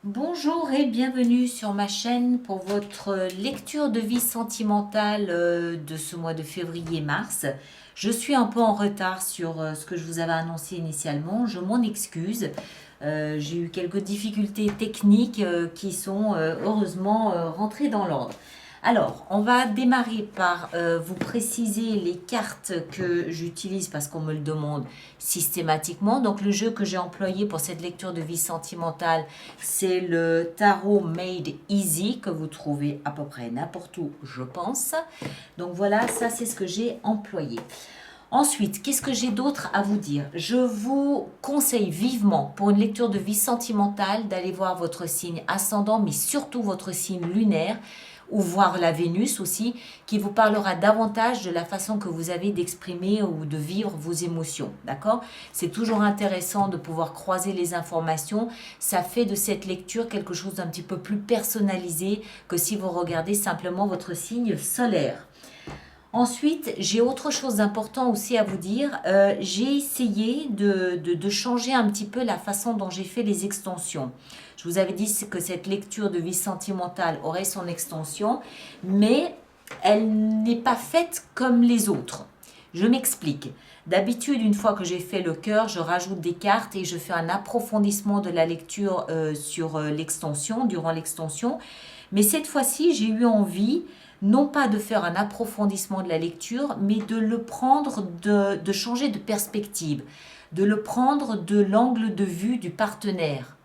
Bonjour et bienvenue sur ma chaîne pour votre lecture de vie sentimentale de ce mois de février-mars. Je suis un peu en retard sur ce que je vous avais annoncé initialement, je m'en excuse. J'ai eu quelques difficultés techniques qui sont heureusement rentrées dans l'ordre. Alors, on va démarrer par vous préciser les cartes que j'utilise parce qu'on me le demande systématiquement. Donc, le jeu que j'ai employé pour cette lecture de vie sentimentale, c'est le tarot Made Easy que vous trouvez à peu près n'importe où, je pense. Donc voilà, ça c'est ce que j'ai employé. Ensuite, qu'est-ce que j'ai d'autre à vous dire? Je vous conseille vivement, pour une lecture de vie sentimentale, d'aller voir votre signe ascendant, mais surtout votre signe lunaire, ou voir la Vénus aussi, qui vous parlera davantage de la façon que vous avez d'exprimer ou de vivre vos émotions. D'accord? C'est toujours intéressant de pouvoir croiser les informations. Ça fait de cette lecture quelque chose d'un petit peu plus personnalisé que si vous regardez simplement votre signe solaire. Ensuite, j'ai autre chose d'important aussi à vous dire. J'ai essayé de changer un petit peu la façon dont j'ai fait les extensions. Je vous avais dit que cette lecture de vie sentimentale aurait son extension, mais elle n'est pas faite comme les autres. Je m'explique. D'habitude, une fois que j'ai fait le cœur, je rajoute des cartes et je fais un approfondissement de la lecture sur l'extension, durant l'extension. Mais cette fois-ci, j'ai eu envie non pas de faire un approfondissement de la lecture, mais de le prendre, de changer de perspective, de le prendre de l'angle de vue du partenaire.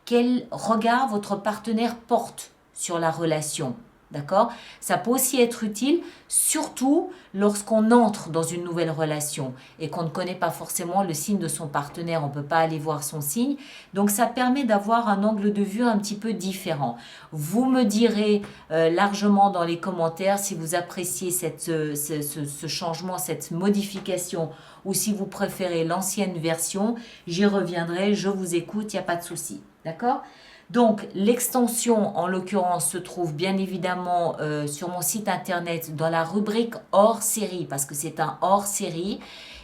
Quel regard votre partenaire porte sur la relation? D'accord? Ça peut aussi être utile, surtout lorsqu'on entre dans une nouvelle relation et qu'on ne connaît pas forcément le signe de son partenaire, on ne peut pas aller voir son signe. Donc ça permet d'avoir un angle de vue un petit peu différent. Vous me direz largement dans les commentaires si vous appréciez ce changement, cette modification, ou si vous préférez l'ancienne version. J'y reviendrai, je vous écoute, il n'y a pas de souci. D'accord? Donc, l'extension, en l'occurrence, se trouve bien évidemment sur mon site internet dans la rubrique hors série, parce que c'est un hors série.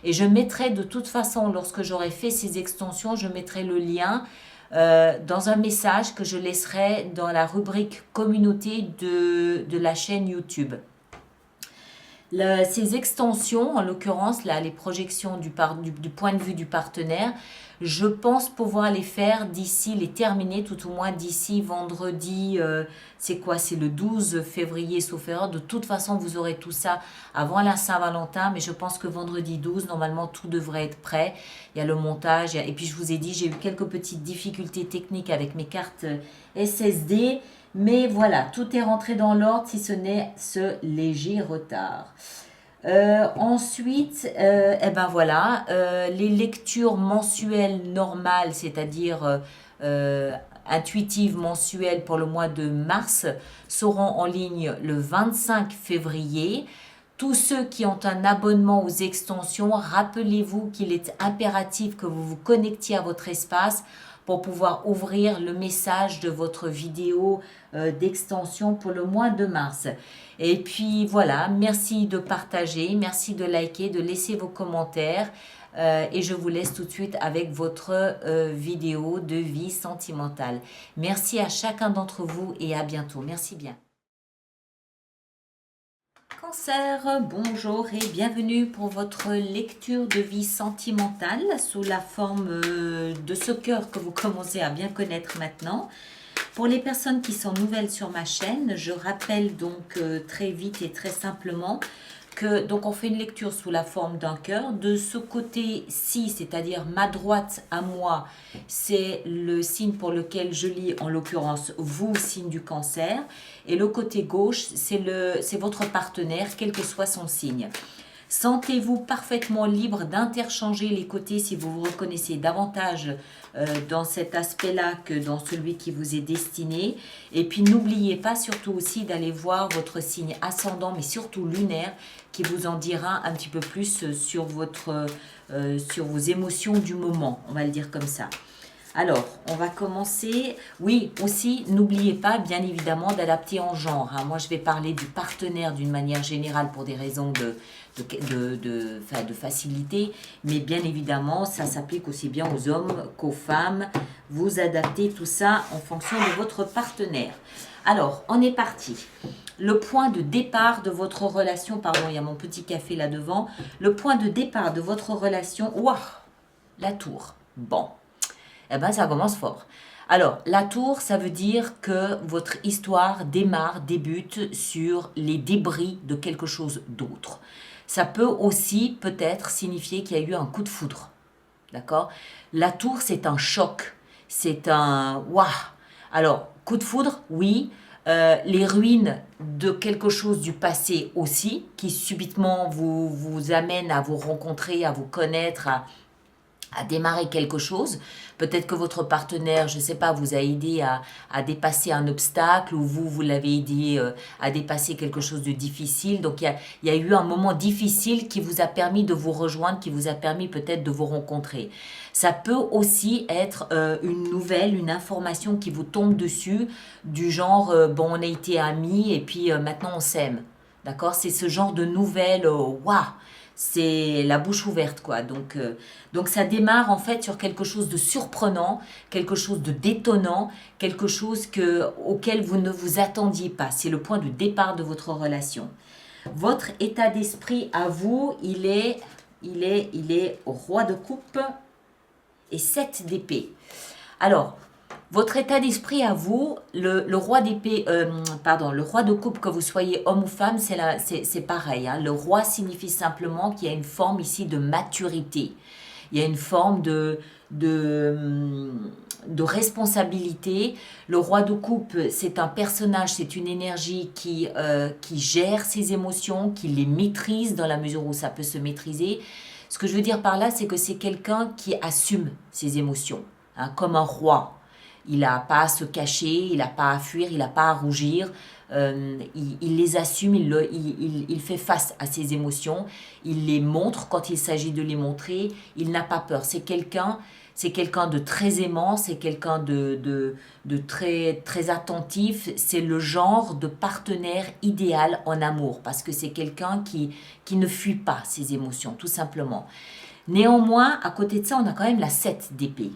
Et je mettrai de toute façon, lorsque j'aurai fait ces extensions, je mettrai le lien dans un message que je laisserai dans la rubrique communauté de la chaîne YouTube. Ces extensions, en l'occurrence, là, les projections du point de vue du partenaire, je pense pouvoir les faire d'ici, les terminer tout au moins d'ici vendredi, c'est quoi? C'est le 12 février, sauf erreur. De toute façon, vous aurez tout ça avant la Saint-Valentin, mais je pense que vendredi 12, normalement, tout devrait être prêt. Il y a le montage, et puis je vous ai dit, j'ai eu quelques petites difficultés techniques avec mes cartes SSD. Mais voilà, tout est rentré dans l'ordre si ce n'est ce léger retard. Ensuite, eh ben voilà, les lectures mensuelles normales, c'est-à-dire intuitives mensuelles pour le mois de mars, seront en ligne le 25 février. Tous ceux qui ont un abonnement aux extensions, rappelez-vous qu'il est impératif que vous vous connectiez à votre espace pour pouvoir ouvrir le message de votre vidéo d'extension pour le mois de mars. Et puis voilà, merci de partager, merci de liker, de laisser vos commentaires. Et je vous laisse tout de suite avec votre vidéo de vie sentimentale. Merci à chacun d'entre vous et à bientôt. Merci bien. Cancer, bonjour et bienvenue pour votre lecture de vie sentimentale sous la forme de ce cœur que vous commencez à bien connaître maintenant. Pour les personnes qui sont nouvelles sur ma chaîne, je rappelle donc très vite et très simplement que donc on fait une lecture sous la forme d'un cœur. De ce côté-ci, c'est-à-dire ma droite à moi, c'est le signe pour lequel je lis, en l'occurrence vous, signe du Cancer. Et le côté gauche, c'est votre partenaire, quel que soit son signe. Sentez-vous parfaitement libre d'interchanger les côtés si vous vous reconnaissez davantage dans cet aspect-là que dans celui qui vous est destiné. Et puis n'oubliez pas surtout aussi d'aller voir votre signe ascendant, mais surtout lunaire, qui vous en dira un petit peu plus sur vos émotions du moment, on va le dire comme ça. Alors, on va commencer. Oui, aussi, n'oubliez pas, bien évidemment, d'adapter en genre. Hein. Moi, je vais parler du partenaire d'une manière générale pour des raisons de facilité. Mais bien évidemment, ça s'applique aussi bien aux hommes qu'aux femmes. Vous adaptez tout ça en fonction de votre partenaire. Alors, on est parti. Le point de départ de votre relation, pardon, il y a mon petit café là devant. Le point de départ de votre relation, waouh, la tour. Bon. Eh bien, ça commence fort. Alors, la tour, ça veut dire que votre histoire débute sur les débris de quelque chose d'autre. Ça peut aussi peut-être signifier qu'il y a eu un coup de foudre. D'accord? La tour, c'est un choc. C'est un waouh. Alors, coup de foudre, oui. Les ruines de quelque chose du passé aussi, qui subitement vous amène à vous rencontrer, à vous connaître, à démarrer quelque chose. Peut-être que votre partenaire, je ne sais pas, vous a aidé à dépasser un obstacle ou vous l'avez aidé à dépasser quelque chose de difficile. Donc, il y a eu un moment difficile qui vous a permis de vous rejoindre, qui vous a permis peut-être de vous rencontrer. Ça peut aussi être une nouvelle, une information qui vous tombe dessus, du genre, bon, on a été amis et puis maintenant on s'aime. D'accord? C'est ce genre de nouvelle, waouh! C'est la bouche ouverte, quoi. Donc ça démarre en fait sur quelque chose de surprenant, quelque chose de détonnant, quelque chose auquel vous ne vous attendiez pas. C'est le point de départ de votre relation. Votre état d'esprit à vous, il est roi de coupe et 7 d'épée. Alors, votre état d'esprit à vous, le roi d'épée, le roi de coupe, que vous soyez homme ou femme, c'est pareil. Hein. Le roi signifie simplement qu'il y a une forme ici de maturité. Il y a une forme de responsabilité. Le roi de coupe, c'est un personnage, c'est une énergie qui gère ses émotions, qui les maîtrise dans la mesure où ça peut se maîtriser. Ce que je veux dire par là, c'est que c'est quelqu'un qui assume ses émotions, hein, comme un roi. Il n'a pas à se cacher, il n'a pas à fuir, il n'a pas à rougir. Il les assume, il fait face à ses émotions, il les montre quand il s'agit de les montrer, il n'a pas peur. C'est quelqu'un de très aimant, c'est quelqu'un de très, très attentif. C'est le genre de partenaire idéal en amour parce que c'est quelqu'un qui ne fuit pas ses émotions, tout simplement. Néanmoins, à côté de ça, on a quand même la 7 d'épée.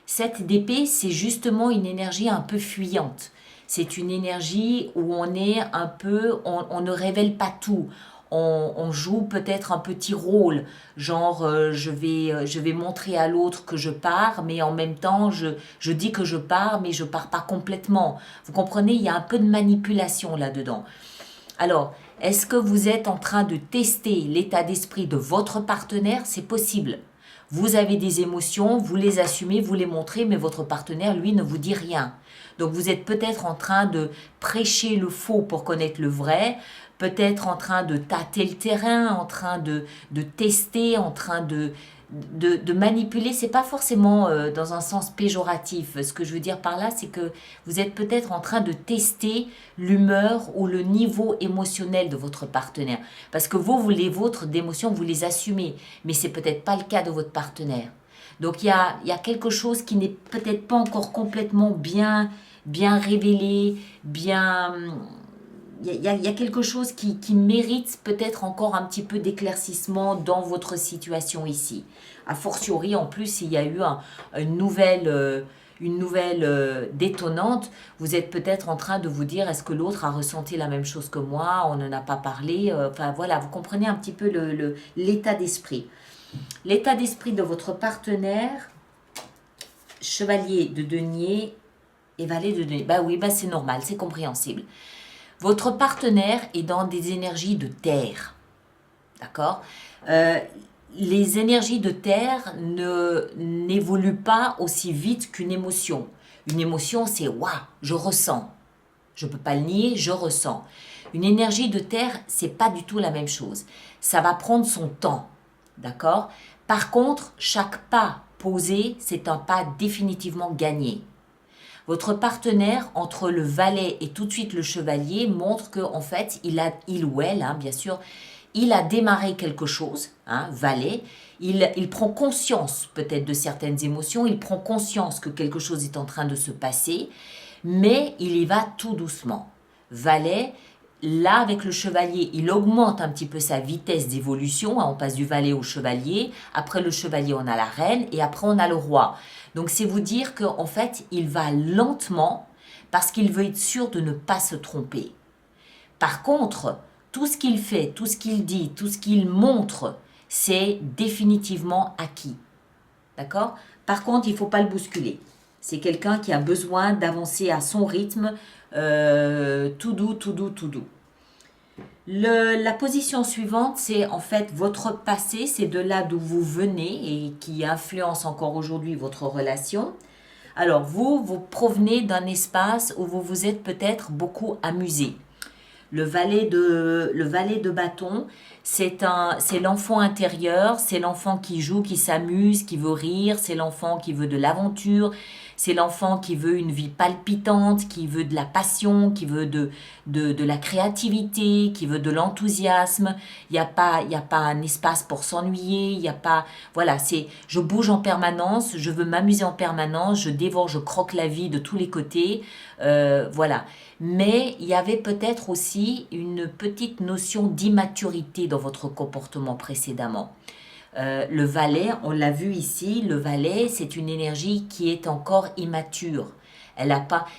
7 d'épée, c'est justement une énergie un peu fuyante. C'est une énergie où on est un peu, on ne révèle pas tout. On joue peut-être un petit rôle, genre je vais montrer à l'autre que je pars, mais en même temps je dis que je pars, mais je pars pas complètement. Vous comprenez, il y a un peu de manipulation là-dedans. Alors, est-ce que vous êtes en train de tester l'état d'esprit de votre partenaire? C'est possible. Vous avez des émotions, vous les assumez, vous les montrez, mais votre partenaire, lui, ne vous dit rien. Donc vous êtes peut-être en train de prêcher le faux pour connaître le vrai, peut-être en train de tâter le terrain, en train de tester, en train de manipuler. C'est pas forcément dans un sens péjoratif. Ce que je veux dire par là, c'est que vous êtes peut-être en train de tester l'humeur ou le niveau émotionnel de votre partenaire. Parce que les vôtres d'émotions, vous les assumez, mais c'est peut-être pas le cas de votre partenaire. Donc il y a quelque chose qui n'est peut-être pas encore complètement bien révélé, bien... Il y a quelque chose qui mérite peut-être encore un petit peu d'éclaircissement dans votre situation ici. A fortiori, en plus, il y a eu une nouvelle détonnante. Vous êtes peut-être en train de vous dire, est-ce que l'autre a ressenti la même chose que moi? On n'en a pas parlé. Enfin voilà, vous comprenez un petit peu l'état d'esprit. L'état d'esprit de votre partenaire, chevalier de denier et valet de denier. Bah oui, c'est normal, c'est compréhensible. Votre partenaire est dans des énergies de terre. D'accord? Les énergies de terre n'évoluent pas aussi vite qu'une émotion. Une émotion, c'est « waouh, je ressens ». Je ne peux pas le nier, je ressens. Une énergie de terre, c'est pas du tout la même chose. Ça va prendre son temps. D'accord? Par contre, chaque pas posé, c'est un pas définitivement gagné. Votre partenaire, entre le valet et tout de suite le chevalier, montre qu'en fait, il ou elle, hein, bien sûr, il a démarré quelque chose, hein, valet, il prend conscience peut-être de certaines émotions, il prend conscience que quelque chose est en train de se passer, mais il y va tout doucement. Valet, là avec le chevalier, il augmente un petit peu sa vitesse d'évolution, hein, on passe du valet au chevalier, après le chevalier on a la reine et après on a le roi. Donc c'est vous dire qu'en fait il va lentement parce qu'il veut être sûr de ne pas se tromper. Par contre, tout ce qu'il fait, tout ce qu'il dit, tout ce qu'il montre, c'est définitivement acquis. D'accord? Par contre, il ne faut pas le bousculer. C'est quelqu'un qui a besoin d'avancer à son rythme, tout doux, tout doux, tout doux. La position suivante, c'est en fait votre passé, c'est de là d'où vous venez et qui influence encore aujourd'hui votre relation. Alors, vous provenez d'un espace où vous vous êtes peut-être beaucoup amusé. Le valet de bâton, c'est l'enfant intérieur, c'est l'enfant qui joue, qui s'amuse, qui veut rire, c'est l'enfant qui veut de l'aventure, c'est l'enfant qui veut une vie palpitante, qui veut de la passion, qui veut de la créativité, qui veut de l'enthousiasme. Il n'y a pas un espace pour s'ennuyer, il n'y a pas, voilà, je bouge en permanence, je veux m'amuser en permanence, je dévore, je croque la vie de tous les côtés, voilà. Mais il y avait peut-être aussi une petite notion d'immaturité dans votre comportement précédemment. Le valet, on l'a vu ici, le valet, c'est une énergie qui est encore immature.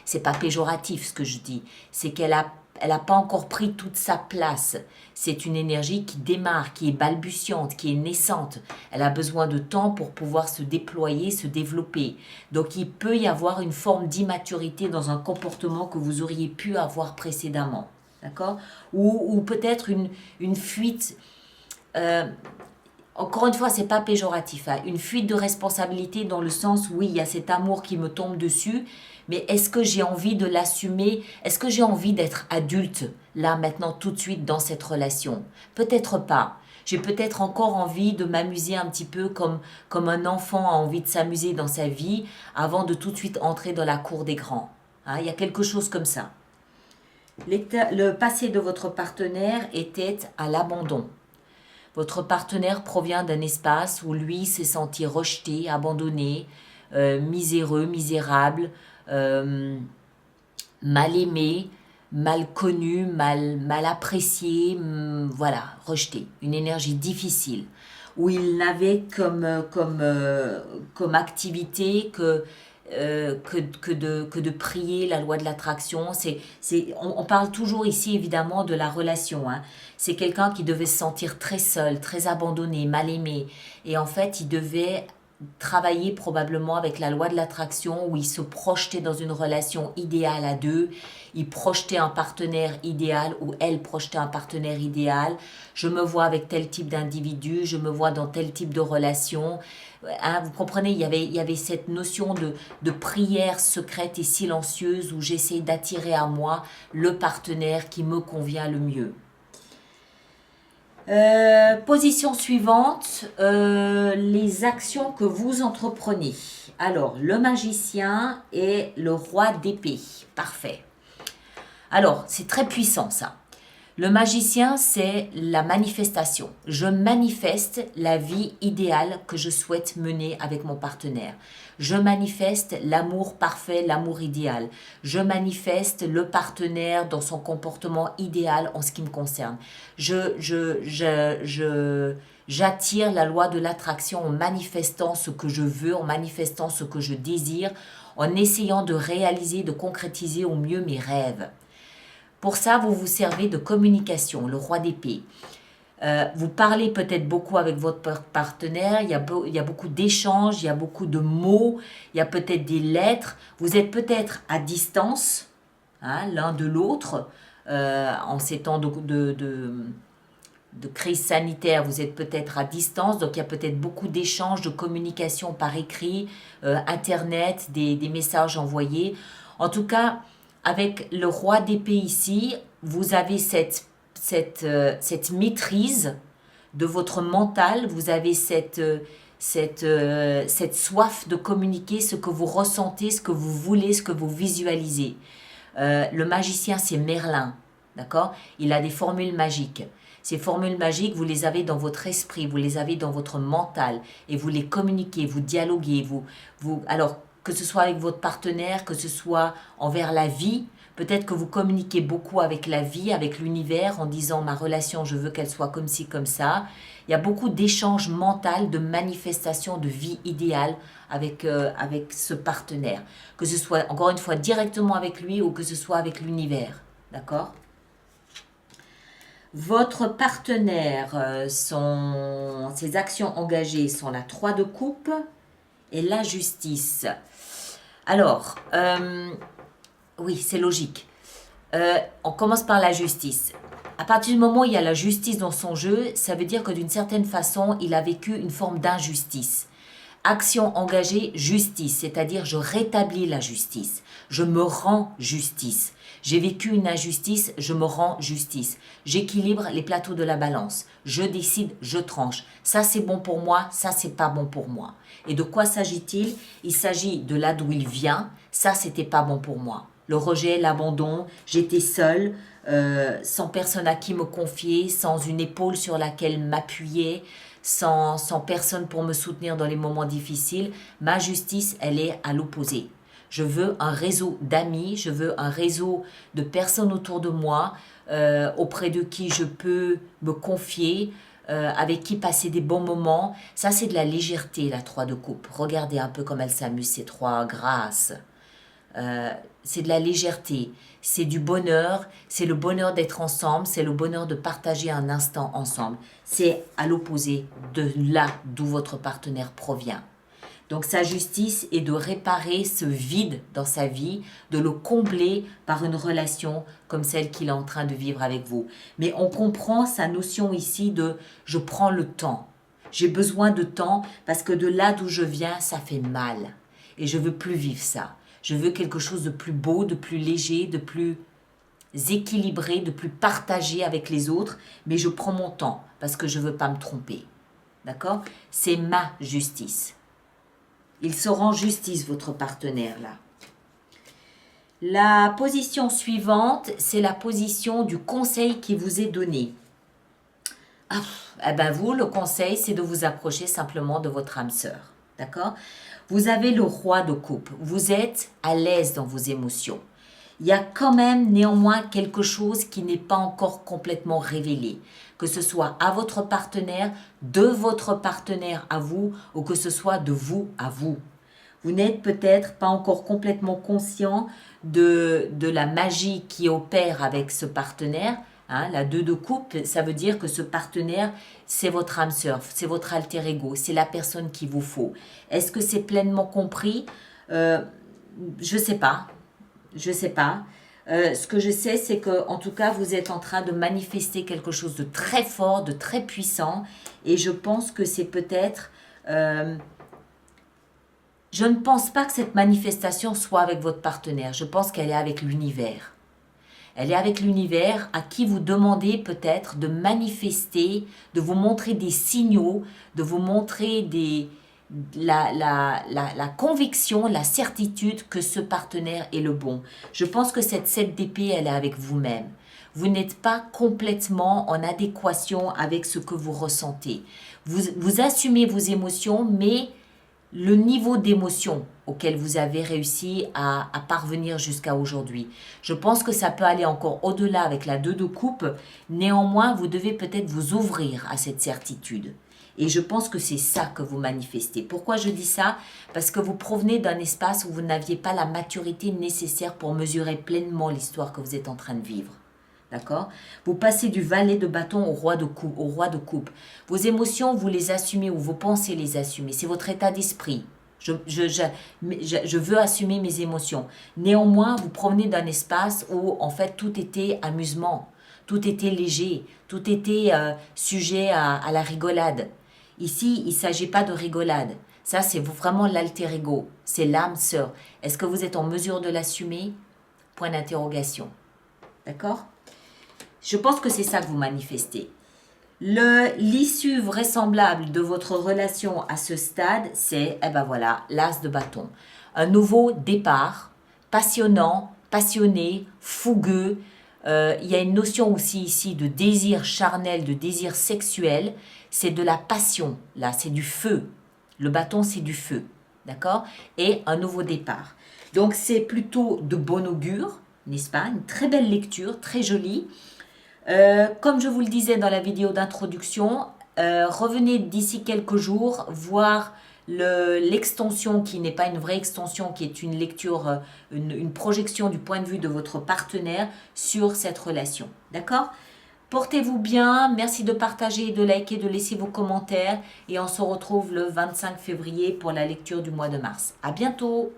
C'est pas péjoratif ce que je dis, c'est qu'elle a pas encore pris toute sa place. C'est une énergie qui démarre, qui est balbutiante, qui est naissante. Elle a besoin de temps pour pouvoir se déployer, se développer. Donc il peut y avoir une forme d'immaturité dans un comportement que vous auriez pu avoir précédemment. D'accord? Ou peut-être une fuite. Encore une fois, c'est pas péjoratif, hein. Une fuite de responsabilité dans le sens où oui, il y a cet amour qui me tombe dessus, mais est-ce que j'ai envie de l'assumer? Est-ce que j'ai envie d'être adulte, là, maintenant, tout de suite, dans cette relation? Peut-être pas. J'ai peut-être encore envie de m'amuser un petit peu comme un enfant a envie de s'amuser dans sa vie avant de tout de suite entrer dans la cour des grands. Hein, il y a quelque chose comme ça. Le passé de votre partenaire était à l'abandon. Votre partenaire provient d'un espace où lui s'est senti rejeté, abandonné, miséreux, misérable, mal aimé, mal connu, mal apprécié, voilà, rejeté. Une énergie difficile, où il n'avait comme activité que de prier la loi de l'attraction. On parle toujours ici évidemment de la relation, hein. C'est quelqu'un qui devait se sentir très seul, très abandonné, mal aimé. Et en fait, il devait travailler probablement avec la loi de l'attraction où il se projetait dans une relation idéale à deux. Il projetait un partenaire idéal ou elle projetait un partenaire idéal. Je me vois avec tel type d'individu, je me vois dans tel type de relation. Hein, vous comprenez, il y avait cette notion de prière secrète et silencieuse où j'essaie d'attirer à moi le partenaire qui me convient le mieux. Position suivante, les actions que vous entreprenez. Alors, le magicien et le roi d'épée. Parfait. Alors, c'est très puissant ça. Le magicien, c'est la manifestation. Je manifeste la vie idéale que je souhaite mener avec mon partenaire. Je manifeste l'amour parfait, l'amour idéal. Je manifeste le partenaire dans son comportement idéal en ce qui me concerne. J'attire la loi de l'attraction en manifestant ce que je veux, en manifestant ce que je désire, en essayant de réaliser, de concrétiser au mieux mes rêves. Pour ça, vous vous servez de communication, le roi d'épée. Vous parlez peut-être beaucoup avec votre partenaire, il y a beaucoup d'échanges, il y a beaucoup de mots, il y a peut-être des lettres. Vous êtes peut-être à distance, hein, l'un de l'autre, en ces temps de crise sanitaire, vous êtes peut-être à distance, donc il y a peut-être beaucoup d'échanges, de communication par écrit, Internet, des messages envoyés. En tout cas, avec le roi d'épée ici, vous avez cette maîtrise de votre mental, vous avez cette soif de communiquer ce que vous ressentez, ce que vous voulez, ce que vous visualisez. Le magicien, c'est Merlin, d'accord? Il a des formules magiques. Ces formules magiques, vous les avez dans votre esprit, vous les avez dans votre mental et vous les communiquez, vous dialoguez, alors que ce soit avec votre partenaire, que ce soit envers la vie, peut-être que vous communiquez beaucoup avec la vie, avec l'univers en disant ma relation, je veux qu'elle soit comme ci, comme ça. Il y a beaucoup d'échanges mentaux, de manifestations de vie idéale avec ce partenaire. Que ce soit, encore une fois, directement avec lui ou que ce soit avec l'univers. D'accord ? Votre partenaire, ses actions engagées sont la 3 de coupe et la justice. Alors, oui, c'est logique. On commence par la justice. À partir du moment où il y a la justice dans son jeu, ça veut dire que d'une certaine façon, il a vécu une forme d'injustice. Action engagée, justice, c'est-à-dire je rétablis la justice, je me rends justice. J'ai vécu une injustice, je me rends justice. J'équilibre les plateaux de la balance. Je décide, je tranche. Ça c'est bon pour moi, ça c'est pas bon pour moi. Et de quoi s'agit-il? Il s'agit de là d'où il vient. Ça c'était pas bon pour moi. Le rejet, l'abandon, j'étais seule, sans personne à qui me confier, sans une épaule sur laquelle m'appuyer, sans personne pour me soutenir dans les moments difficiles. Ma justice, elle est à l'opposé. Je veux un réseau d'amis, je veux un réseau de personnes autour de moi, auprès de qui je peux me confier, avec qui passer des bons moments. Ça, c'est de la légèreté, la 3 de coupe. Regardez un peu comme elle s'amuse, ces 3 grâces. C'est de la légèreté, c'est du bonheur, c'est le bonheur d'être ensemble, c'est le bonheur de partager un instant ensemble. C'est à l'opposé de là d'où votre partenaire provient. Donc sa justice est de réparer ce vide dans sa vie, de le combler par une relation comme celle qu'il est en train de vivre avec vous. Mais on comprend sa notion ici de « je prends le temps ». J'ai besoin de temps parce que de là d'où je viens, ça fait mal. Et je veux plus vivre ça. Je veux quelque chose de plus beau, de plus léger, de plus équilibré, de plus partagé avec les autres. Mais je prends mon temps parce que je ne veux pas me tromper. D'accord? C'est ma justice. Il se rend justice, votre partenaire, là. La position suivante, c'est la position du conseil qui vous est donné. Ah, eh ben vous, le conseil, c'est de vous approcher simplement de votre âme sœur. D'accord? Vous avez le roi de coupe. Vous êtes à l'aise dans vos émotions. Il y a quand même néanmoins quelque chose qui n'est pas encore complètement révélé. Que ce soit à votre partenaire, de votre partenaire à vous, ou que ce soit de vous à vous. Vous n'êtes peut-être pas encore complètement conscient de la magie qui opère avec ce partenaire. Hein, la 2 de coupe, ça veut dire que ce partenaire, c'est votre âme sœur, c'est votre alter ego, c'est la personne qu'il vous faut. Est-ce que c'est pleinement compris? Je sais pas. Je sais pas. Ce que je sais, c'est que en tout cas, vous êtes en train de manifester quelque chose de très fort, de très puissant. Et je pense que c'est peut-être... je ne pense pas que cette manifestation soit avec votre partenaire. Je pense qu'elle est avec l'univers. Elle est avec l'univers à qui vous demandez peut-être de manifester, de vous montrer des signaux, de vous montrer la conviction, la certitude que ce partenaire est le bon. Je pense que cette 7 d'épée, elle est avec vous-même. Vous n'êtes pas complètement en adéquation avec ce que vous ressentez. Vous assumez vos émotions, mais le niveau d'émotion auquel vous avez réussi à parvenir jusqu'à aujourd'hui. Je pense que ça peut aller encore au-delà avec la 2 de coupe. Néanmoins, vous devez peut-être vous ouvrir à cette certitude. Et je pense que c'est ça que vous manifestez. Pourquoi je dis ça? Parce que vous provenez d'un espace où vous n'aviez pas la maturité nécessaire pour mesurer pleinement l'histoire que vous êtes en train de vivre. D'accord? Vous passez du valet de bâton au roi de coupe. Vos émotions, vous les assumez ou vos pensées les assumer. C'est votre état d'esprit. Je veux assumer mes émotions. Néanmoins, vous provenez d'un espace où, en fait, tout était amusement. Tout était léger. Tout était sujet à la rigolade. Ici, il ne s'agit pas de rigolade. Ça, c'est vraiment l'alter ego. C'est l'âme sœur. Est-ce que vous êtes en mesure de l'assumer? Point d'interrogation. D'accord? Je pense que c'est ça que vous manifestez. L'issue vraisemblable de votre relation à ce stade, c'est, eh ben voilà, l'as de bâton. Un nouveau départ, passionnant, passionné, fougueux, Il y a une notion aussi ici de désir charnel, de désir sexuel. C'est de la passion, là, c'est du feu. Le bâton, c'est du feu, d'accord? Et un nouveau départ. Donc, c'est plutôt de bon augure, n'est-ce pas? Une très belle lecture, très jolie. Comme je vous le disais dans la vidéo d'introduction, revenez d'ici quelques jours voir l'extension qui n'est pas une vraie extension, qui est une lecture, une projection du point de vue de votre partenaire sur cette relation. D'accord? Portez-vous bien, merci de partager, de liker, de laisser vos commentaires et on se retrouve le 25 février pour la lecture du mois de mars. À bientôt!